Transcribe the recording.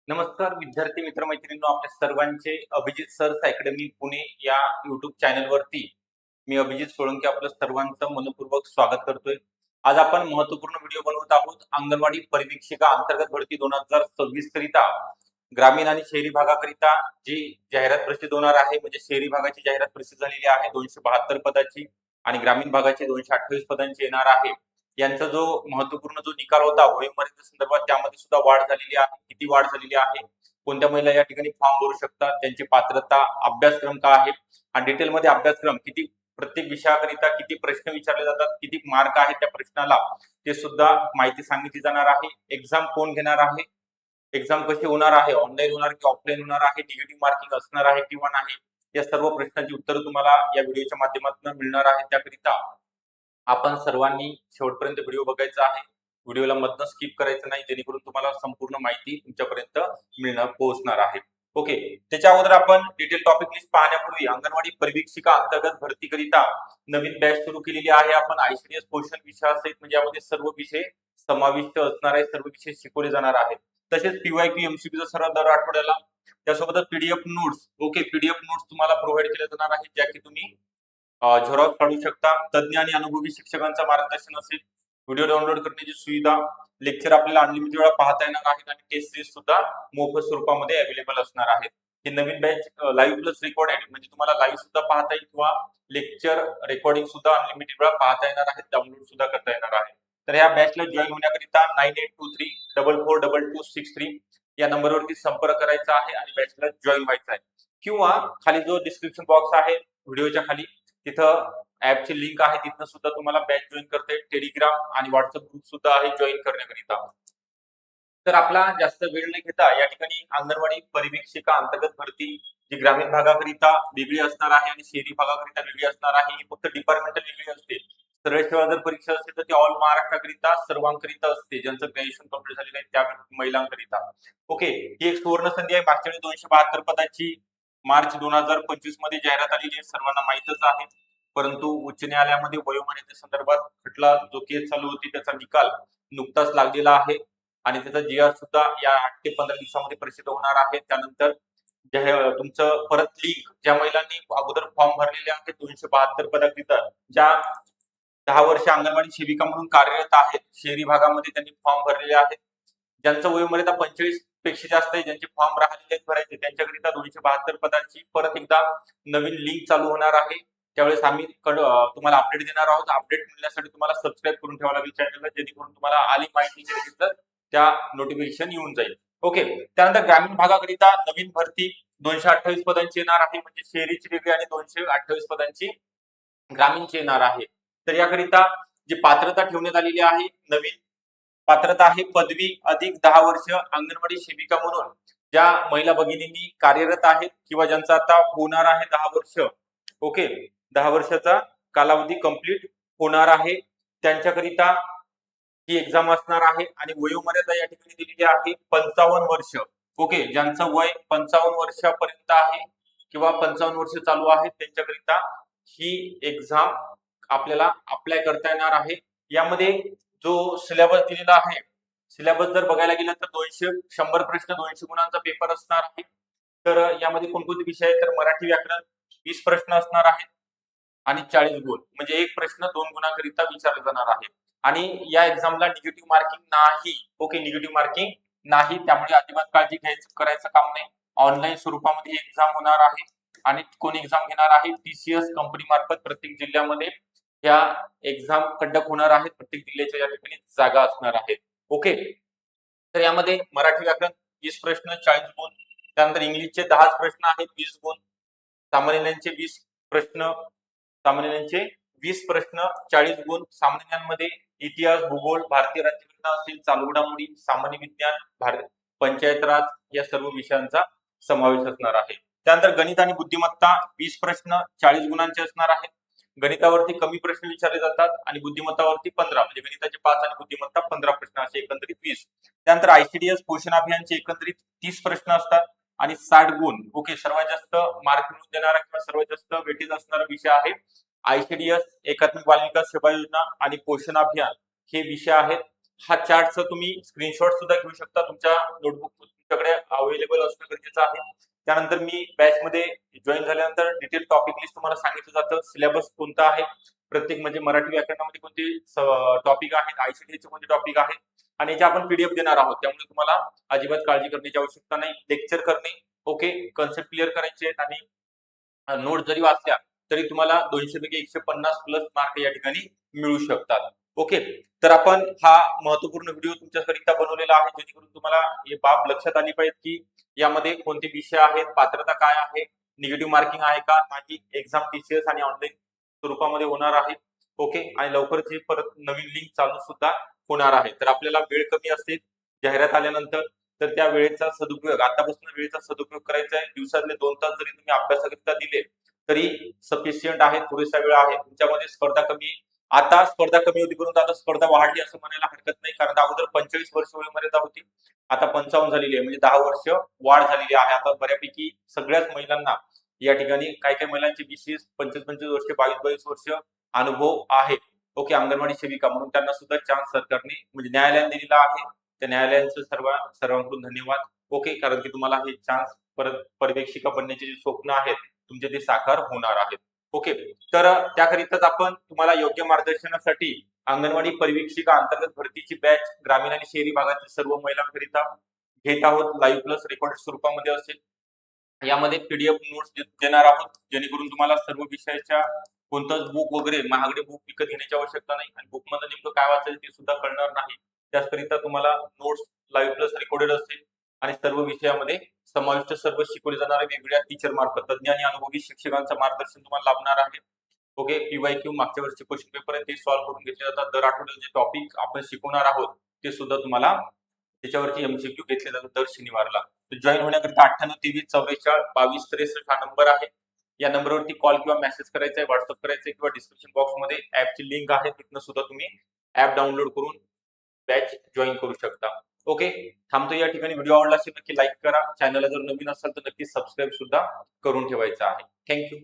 नमस्कार विद्यार्थी मित्र मैत्रिणींनो, आपल्या सर्वांचे अभिजित सर्स अकॅडमी पुणे या युट्यूब चॅनलवरती मी अभिजित सोळंके आपलं सर्वांचं मनपूर्वक स्वागत करतोय. आज आपण महत्त्वपूर्ण व्हिडिओ बनवत आहोत. अंगणवाडी परिवीक्षिका अंतर्गत भरती 2026 करिता ग्रामीण आणि शहरी भागाकरिता जी जाहिरात प्रसिद्ध होणार आहे, म्हणजे शहरी भागाची जाहिरात प्रसिद्ध झालेली आहे 272 पदाची आणि ग्रामीण भागाची 228 पदांची येणार आहे. यांचा जो महत्त्वपूर्ण जो निकाल होता वयोमर्यादे संदर्भात, त्यामध्ये सुद्धा वाढ झालेली आहे. किती वाढ झालेली आहे, कोणत्या महिला या ठिकाणी फॉर्म भरू शकतात, त्यांची पात्रता, अभ्यासक्रम काय आहे आणि डिटेलमध्ये अभ्यासक्रम किती, प्रत्येक विषयाकरिता किती प्रश्न विचारले जातात, किती मार्क आहेत त्या प्रश्नाला, ते सुद्धा माहिती सांगितली जाणार आहे. एक्झाम कोण घेणार आहे, एक्झाम कशी होणार आहे, ऑनलाईन होणार की ऑफलाईन होणार आहे, निगेटिव्ह मार्किंग असणार आहे किंवा नाही, या सर्व प्रश्नांची उत्तरं तुम्हाला या व्हिडिओच्या माध्यमातून मिळणार आहे. त्याकरिता आपण सर्वांनी शेवटपर्यंत व्हिडिओ बघायचा आहे. व्हिडिओला मधनं स्किप करायचं नाही, जेणेकरून तुम्हाला संपूर्ण माहिती तुमच्यापर्यंत पोहोचणार आहे. ओके, त्याच्या अगोदर आपण डिटेल टॉपिक लिस्ट पाहण्यापूर्वी अंगणवाडी परिवीक्षिका अंतर्गत भरतीकरिता नवीन बॅच सुरू केलेली आहे. आपण आयसीडीएस पोषण विषयासहित, म्हणजे यामध्ये सर्व विषय समाविष्ट असणार आहेत, सर्व विषय शिकवले जाणार आहेत. तसेच पीवायक्यू एमसीक्यूचा सराव दर आठवड्याला, त्यासोबतच PDF notes, okay, PDF notes तुम्हाला प्रोव्हाइड केल्या जाणार आहेत, ज्या की तुम्ही झेरॉक्स काढू शकता. तज्ञ आणि अनुभवी शिक्षकांचं मार्गदर्शन असेल. व्हिडिओ डाउनलोड करण्याची सुविधा, लेक्चर आपल्याला अनलिमिटेड वेळा पाहता येणार आहेत आणि टेस्ट सीरीज सुद्धा मोफत स्वरूपामध्ये अवेलेबल असणार आहेत. ही नवीन बॅच लाईव्ह प्लस रेकॉर्ड आहे, म्हणजे तुम्हाला लाईव्ह सुद्धा पाहता येईल किंवा लेक्चर रेकॉर्डिंग सुद्धा अनलिमिटेड वेळा पाहता येणार आहे, डाउनलोड सुद्धा करता येणार आहे. तर या बॅचला जॉईन होण्याकरिता 9823442263 या नंबरवरती संपर्क करायचा आहे आणि बॅचला जॉईन व्हायचा आहे. किंवा खाली जो डिस्क्रिप्शन बॉक्स आहे व्हिडिओच्या खाली, तिथं ऍपची लिंक आहे, तिथनं सुद्धा तुम्हाला बॅच जॉईन करता येईल. टेलिग्राम आणि व्हॉट्सअप ग्रुप सुद्धा आहे जॉईन करण्याकरिता. तर आपला जास्त वेळ न घेता या ठिकाणी अंगणवाडी परिवीक्षिका अंतर्गत भरती जी ग्रामीण भागाकरिता वेगळी असणार आहे आणि शहरी भागाकरिता वेगळी असणार आहे. ही फक्त डिपार्टमेंटल वेगळी असते. सरळ सेवा जर परीक्षा असेल तर ती ऑल महाराष्ट्राकरिता सर्वांकरिता असते, ज्यांचं ग्रॅज्युएशन कंप्लीट झालेलं आहे त्या महिलांकरिता. ओके, ही एक सुवर्ण संधी आहे. मागच्या वेळी 272 पदाची मार्च 2025 मध्ये जाहिरात आलेली आहे, सर्वांना माहितच आहे. परंतु उच्च न्यायालयामध्ये वयोमर्यादेसंदर्भात खटला जो केस चालू होती, त्याचा निकाल नुकताच लागलेला आहे आणि त्याचा जीआर सुद्धा या 8 ते 15 दिवसामध्ये प्रसिद्ध होणार आहे. त्यानंतर तुमचं परत लिंक, ज्या महिलांनी अगोदर फॉर्म भरलेले आहेत 272 पदाकरिता, ज्या 10 वर्ष अंगणवाडी सेविका म्हणून कार्यरत आहेत, शहरी भागामध्ये त्यांनी फॉर्म भरलेले आहेत, ज्यांचं वयोमर्यादा 45 पेक्षा जास्त आहे, ज्यांचे फॉर्म राहिलेले आहेत भरायचे, त्यांच्याकरिता 272 पदांची परत एकदा नवीन लिंक चालू होणार आहे. त्यावेळेस आम्ही तुम्हाला अपडेट देणार आहोत. अपडेट मिळण्यासाठी तुम्हाला सबस्क्राईब करून ठेवावं लागेल चॅनलला, जेणेकरून तुम्हाला आली माहिती त्या नोटिफिकेशन येऊन जाईल. ओके, त्यानंतर ग्रामीण भागाकरिता नवीन भरती 228 पदांची येणार आहे, म्हणजे शहरीची वेगळी आणि 228 पदांची ग्रामीणची येणार आहे. तर याकरिता जी पात्रता ठेवण्यात आलेली आहे, नवीन पात्रता आहे पदवी अधिक 10 वर्ष अंगणवाडी सेविका म्हणून ज्या महिला भगिनींनी कार्यरत आहेत किंवा ज्यांचा आता होणार आहे 10 वर्ष, ओके, 10 वर्षाचा कालावधी कंप्लीट होणार आहे, त्यांच्याकरिता ही एक्झाम असणार आहे. आणि वयोमर्यादा या ठिकाणी दिलेली आहे 55 वर्ष. ओके, ज्यांचं वय 55 वर्षापर्यंत आहे किंवा 55 वर्ष चालू आहेत, त्यांच्याकरिता ही एक्झाम आपल्याला अप्लाय करता येणार आहे. यामध्ये जो सिलेबस दिलेला आहे, सिलेबस जर बघायला गेलं तर 100 प्रश्न 200 गुणांचा पेपर असणार आहे. तर यामध्ये कोणकोणते विषय आहेत, तर मराठी व्याकरण 20 प्रश्न असणार आहेत आणि 40 गुण, म्हणजे एक प्रश्न 2 गुणांकरिता विचारला जाणार आहे. आणि या एक्झामला निगेटिव्ह मार्किंग नाही. ओके, निगेटिव्ह मार्किंग नाही, त्यामुळे अजिबात काळजी करायचं काम नाही. ऑनलाईन स्वरूपामध्ये ही एक्झाम होणार आहे. आणि कोण एक्झाम घेणार आहे, टीसीएस कंपनी मार्फत प्रत्येक जिल्ह्यामध्ये या एक्झाम कंडक्ट होणार आहेत. प्रत्येक जिल्ह्याच्या या ठिकाणी जागा असणार आहेत. ओके, तर यामध्ये मराठी व्याकरण 20 प्रश्न 40 गुण, त्यानंतर इंग्लिशचे 10 प्रश्न आहेत 20 गुण, सामान्य ज्ञानाचे 20 प्रश्न, सामान्य ज्ञानाचे 20 प्रश्न 40 गुण, सामान्य ज्ञानमध्ये इतिहास, भूगोल, भारतीय राज्यघटना असेल, चालू घडामोडी, सामान्य विज्ञान, पंचायत राज या सर्व विषयांचा समावेश असणार आहे. त्यानंतर गणित आणि बुद्धिमत्ता 20 प्रश्न 40 गुणांचे असणार आहेत. गणितावरती कमी प्रश्न विचारले जातात आणि बुद्धिमत्तावरती 15, म्हणजे गणिताचे 5 आणि बुद्धिमत्ता 15 प्रश्न, असे एकंदरीत 20. त्यानंतर आयसीडीएस पोषण अभियानचे एकंदरीत 30 प्रश्न असतात आणि 60 गुण. ओके, सर्वात जास्त मार्क मिळवून देणारा किंवा सर्वात जास्त वेटेज असणारा विषय आहे आयसीडीएस, एकात्मिक बाल विकास सेवा योजना आणि पोषण अभियान हे विषय आहेत. हा चार्टचा तुम्ही स्क्रीनशॉट सुद्धा घेऊ शकता. तुमच्या नोटबुक तुमच्याकडे अवेलेबल असणं गरजेचं आहे. त्यानंतर मी बॅच मध्ये जॉईन झाल्यानंतर डिटेल टॉपिक लिस्ट तुम्हाला सांगितलं जातं. सिलेबस कोणता आहे, प्रत्येक म्हणजे मराठी व्याकरणामध्ये कोणते टॉपिक आहेत, आयसीटीचे कोणते टॉपिक आहेत आणि याचे आपण पीडीएफ देणार आहोत. त्यामुळे तुम्हाला अजिबात काळजी करण्याची आवश्यकता नाही. लेक्चर करणे, ओके, कन्सेप्ट क्लिअर करायचे आणि नोट जरी वाचल्या तरी तुम्हाला 200 पैकी 150 प्लस मार्क या ठिकाणी मिळू शकतात. ओके, तर आपण हा महत्वपूर्ण व्हिडिओ तुमच्याकरिता बनवलेला आहे जेणेकरून तुम्हाला हे बाब लक्षात आली पाहिजे की यामध्ये कोणते विषय आहेत, पात्रता काय आहे, निगेटिव्ह मार्किंग आहे का नाही, एक्झाम टीसीएस आणि ऑनलाईन स्वरूपामध्ये होणार आहे. ओके, आणि लवकरच ही परत नवीन लिंक चालू सुद्धा होणार आहे. तर आपल्याला वेळ कमी असते जाहिरात आल्यानंतर, तर त्या वेळेचा सदुपयोग, आतापासून वेळेचा सदुपयोग करायचा आहे. दिवसातले 2 तास जरी तुम्ही अभ्यासाकरिता दिले तरी सफिशियंट आहे, पुरेसा वेळ आहे. तुमच्यामध्ये स्पर्धा कमी, आता स्पर्धा कमी होती परंतु आता स्पर्धा वाढली असं म्हणायला हरकत नाही. कारण अगोदर 45 वर्ष वयोमर्यादा होती, आता 55 झालेली आहे, म्हणजे 10 वर्ष वाढ झालेली आहे. आता बऱ्यापैकी सगळ्याच महिलांना या ठिकाणी काही काही महिलांचे 20-20, 25-25 वर्ष, 22-22 वर्ष अनुभव आहे. ओके, अंगणवाडी सेविका म्हणून त्यांना सुद्धा चान्स सरकारने म्हणजे न्यायालयाने दिलेला आहे. त्या न्यायालयांचं सर्वांकडून धन्यवाद. ओके, कारण की तुम्हाला हे चान्स परत पर्यवेक्षिका बनण्याचे जे स्वप्न आहेत तुमचे ते साकार होणार आहेत. ओके, तर त्याकरिताच आपण तुम्हाला योग्य मार्गदर्शनासाठी अंगणवाडी पर्यवेक्षिका अंतर्गत भरतीची बॅच ग्रामीण आणि शहरी भागातील सर्व महिलांकरिता घेत आहोत. लाईव्ह प्लस रेकॉर्ड स्वरूपामध्ये असेल. यामध्ये पीडीएफ नोट्स देणार आहोत जेणेकरून तुम्हाला सर्व विषयाच्या कोणतंच बुक वगैरे महागडे बुक विकत घेण्याची आवश्यकता नाही आणि बुक मध्ये नेमकं काय वाचायचं ते सुद्धा कळणार नाही. त्याकरिता तुम्हाला नोट्स लाईव्ह प्लस रेकॉर्डेड असतील आणि सर्व विषयामध्ये समाविष्ट सर्व शिकवले जाणारे वेगवेगळ्या टीचर मार्फत तज्ञ आणि अनुभवी शिक्षकांचं मार्गदर्शन तुम्हाला लाभणार आहे. ओके, पीवायक्यू मागच्या वर्षी क्वेश्चन पेपर आहे ते सॉल्व्ह करून घेतले जातात. दर आठवड्याला जे टॉपिक आपण शिकवणार आहोत ते सुद्धा तुम्हाला त्याच्यावरती एमसीक्यू घेतले जातात दर शनिवारला. जॉईन होण्याकरिता 9823442263 हा नंबर आहे. या नंबरवरती कॉल किंवा मेसेज करायचा आहे, व्हॉट्सअप करायचं आहे किंवा डिस्क्रिप्शन बॉक्स मध्ये ऍपची लिंक आहे, तिथनं सुद्धा तुम्ही ऍप डाउनलोड करून बॅच जॉईन करू शकता. ओके, थांबतो या ठिकाणी. व्हिडिओ आवडला असेल नक्की लाईक करा. चॅनलला जर नवीन असाल तर नक्की सबस्क्राईब सुद्धा करून ठेवायचं आहे. थँक्यू.